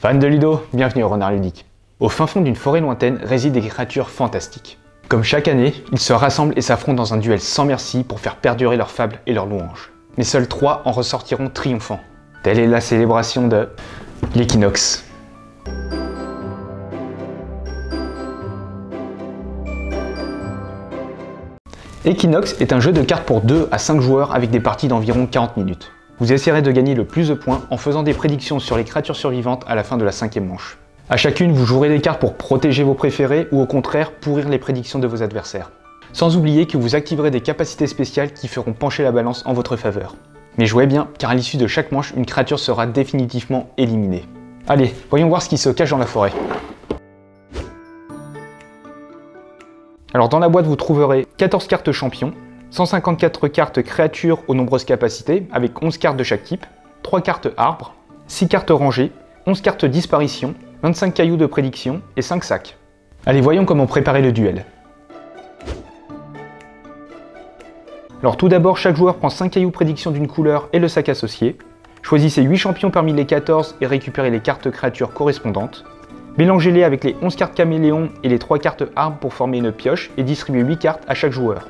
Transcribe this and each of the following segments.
Fans de Ludo, bienvenue au Renard Ludique. Au fin fond d'une forêt lointaine résident des créatures fantastiques. Comme chaque année, ils se rassemblent et s'affrontent dans un duel sans merci pour faire perdurer leurs fables et leurs louanges. Mais seuls 3 en ressortiront triomphants. Telle est la célébration de l'équinoxe. Equinox est un jeu de cartes pour 2 à 5 joueurs avec des parties d'environ 40 minutes. Vous essaierez de gagner le plus de points en faisant des prédictions sur les créatures survivantes à la fin de la 5e manche. À chacune, vous jouerez des cartes pour protéger vos préférés ou au contraire pourrir les prédictions de vos adversaires. Sans oublier que vous activerez des capacités spéciales qui feront pencher la balance en votre faveur. Mais jouez bien, car à l'issue de chaque manche, une créature sera définitivement éliminée. Allez, voyons voir ce qui se cache dans la forêt. Alors dans la boîte, vous trouverez 14 cartes champions, 154 cartes créatures aux nombreuses capacités, avec 11 cartes de chaque type, 3 cartes arbres, 6 cartes rangées, 11 cartes disparition, 25 cailloux de prédiction et 5 sacs. Allez, voyons comment préparer le duel. Alors tout d'abord, chaque joueur prend 5 cailloux prédiction d'une couleur et le sac associé. Choisissez 8 champions parmi les 14 et récupérez les cartes créatures correspondantes. Mélangez-les avec les 11 cartes caméléons et les 3 cartes arbres pour former une pioche et distribuez 8 cartes à chaque joueur.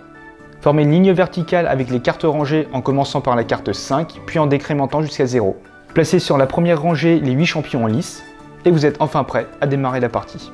Formez une ligne verticale avec les cartes rangées en commençant par la carte 5, puis en décrémentant jusqu'à 0. Placez sur la première rangée les 8 champions en lice, et vous êtes enfin prêt à démarrer la partie.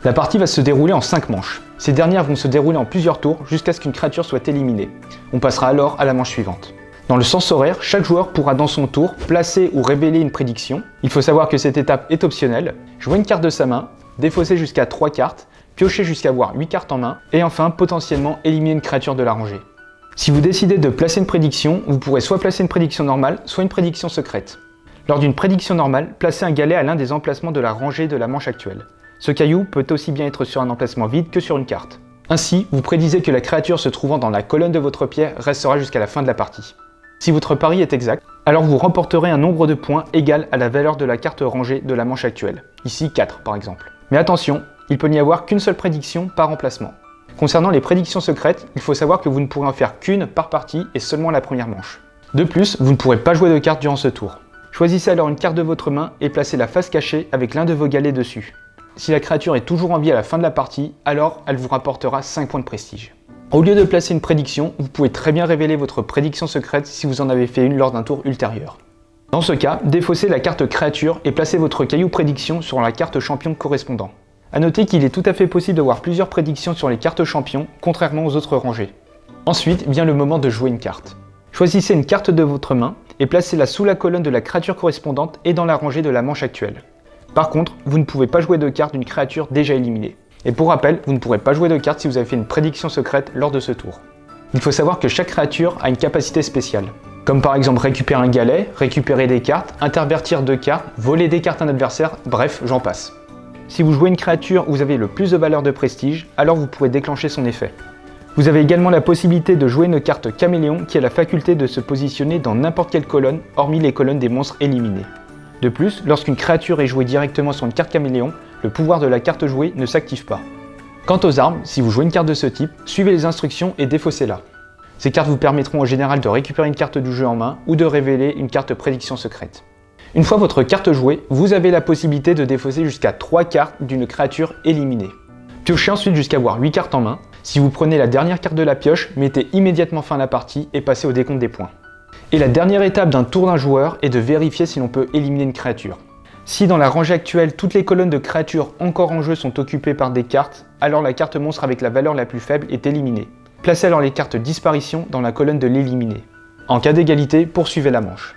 La partie va se dérouler en 5 manches. Ces dernières vont se dérouler en plusieurs tours jusqu'à ce qu'une créature soit éliminée. On passera alors à la manche suivante. Dans le sens horaire, chaque joueur pourra dans son tour placer ou révéler une prédiction. Il faut savoir que cette étape est optionnelle. Jouer une carte de sa main, défausser jusqu'à 3 cartes, piocher jusqu'à avoir 8 cartes en main, et enfin potentiellement éliminer une créature de la rangée. Si vous décidez de placer une prédiction, vous pourrez soit placer une prédiction normale, soit une prédiction secrète. Lors d'une prédiction normale, placez un galet à l'un des emplacements de la rangée de la manche actuelle. Ce caillou peut aussi bien être sur un emplacement vide que sur une carte. Ainsi, vous prédisez que la créature se trouvant dans la colonne de votre pierre restera jusqu'à la fin de la partie. Si votre pari est exact, alors vous remporterez un nombre de points égal à la valeur de la carte rangée de la manche actuelle, ici 4 par exemple. Mais attention, il peut n'y avoir qu'une seule prédiction par emplacement. Concernant les prédictions secrètes, il faut savoir que vous ne pourrez en faire qu'une par partie et seulement la première manche. De plus, vous ne pourrez pas jouer de carte durant ce tour. Choisissez alors une carte de votre main et placez la face cachée avec l'un de vos galets dessus. Si la créature est toujours en vie à la fin de la partie, alors elle vous rapportera 5 points de prestige. Au lieu de placer une prédiction, vous pouvez très bien révéler votre prédiction secrète si vous en avez fait une lors d'un tour ultérieur. Dans ce cas, défaussez la carte créature et placez votre caillou prédiction sur la carte champion correspondant. A noter qu'il est tout à fait possible d'avoir plusieurs prédictions sur les cartes champions, contrairement aux autres rangées. Ensuite vient le moment de jouer une carte. Choisissez une carte de votre main et placez-la sous la colonne de la créature correspondante et dans la rangée de la manche actuelle. Par contre, vous ne pouvez pas jouer de carte d'une créature déjà éliminée. Et pour rappel, vous ne pourrez pas jouer de carte si vous avez fait une prédiction secrète lors de ce tour. Il faut savoir que chaque créature a une capacité spéciale, comme par exemple récupérer un galet, récupérer des cartes, intervertir 2 cartes, voler des cartes à un adversaire, bref, j'en passe. Si vous jouez une créature où vous avez le plus de valeur de prestige, alors vous pourrez déclencher son effet. Vous avez également la possibilité de jouer une carte caméléon qui a la faculté de se positionner dans n'importe quelle colonne, hormis les colonnes des monstres éliminés. De plus, lorsqu'une créature est jouée directement sur une carte caméléon, le pouvoir de la carte jouée ne s'active pas. Quant aux armes, si vous jouez une carte de ce type, suivez les instructions et défaussez-la. Ces cartes vous permettront en général de récupérer une carte du jeu en main ou de révéler une carte prédiction secrète. Une fois votre carte jouée, vous avez la possibilité de défausser jusqu'à 3 cartes d'une créature éliminée. Piochez ensuite jusqu'à avoir 8 cartes en main. Si vous prenez la dernière carte de la pioche, mettez immédiatement fin à la partie et passez au décompte des points. Et la dernière étape d'un tour d'un joueur est de vérifier si l'on peut éliminer une créature. Si dans la rangée actuelle, toutes les colonnes de créatures encore en jeu sont occupées par des cartes, alors la carte monstre avec la valeur la plus faible est éliminée. Placez alors les cartes disparition dans la colonne de l'éliminé. En cas d'égalité, poursuivez la manche.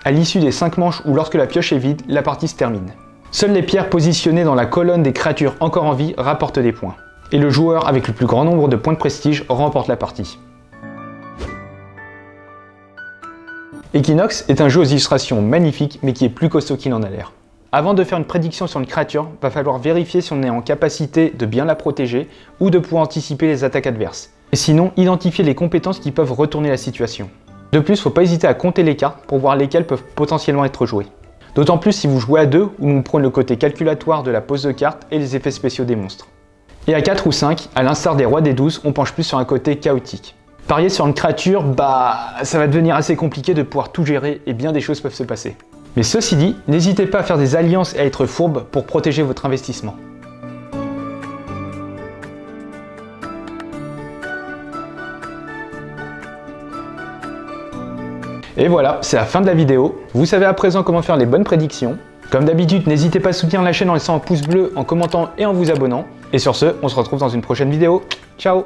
À l'issue des 5 manches ou lorsque la pioche est vide, la partie se termine. Seules les pierres positionnées dans la colonne des créatures encore en vie rapportent des points. Et le joueur avec le plus grand nombre de points de prestige remporte la partie. Equinox est un jeu aux illustrations magnifiques mais qui est plus costaud qu'il en a l'air. Avant de faire une prédiction sur une créature, va falloir vérifier si on est en capacité de bien la protéger ou de pouvoir anticiper les attaques adverses. Et sinon, identifier les compétences qui peuvent retourner la situation. De plus, il ne faut pas hésiter à compter les cartes pour voir lesquelles peuvent potentiellement être jouées. D'autant plus si vous jouez à 2 où on prône le côté calculatoire de la pose de cartes et les effets spéciaux des monstres. Et à 4 ou 5, à l'instar des rois des 12, on penche plus sur un côté chaotique. Parier sur une créature, ça va devenir assez compliqué de pouvoir tout gérer et bien des choses peuvent se passer. Mais ceci dit, n'hésitez pas à faire des alliances et à être fourbe pour protéger votre investissement. Et voilà, c'est la fin de la vidéo. Vous savez à présent comment faire les bonnes prédictions. Comme d'habitude, n'hésitez pas à soutenir la chaîne en laissant un pouce bleu, en commentant et en vous abonnant. Et sur ce, on se retrouve dans une prochaine vidéo. Ciao!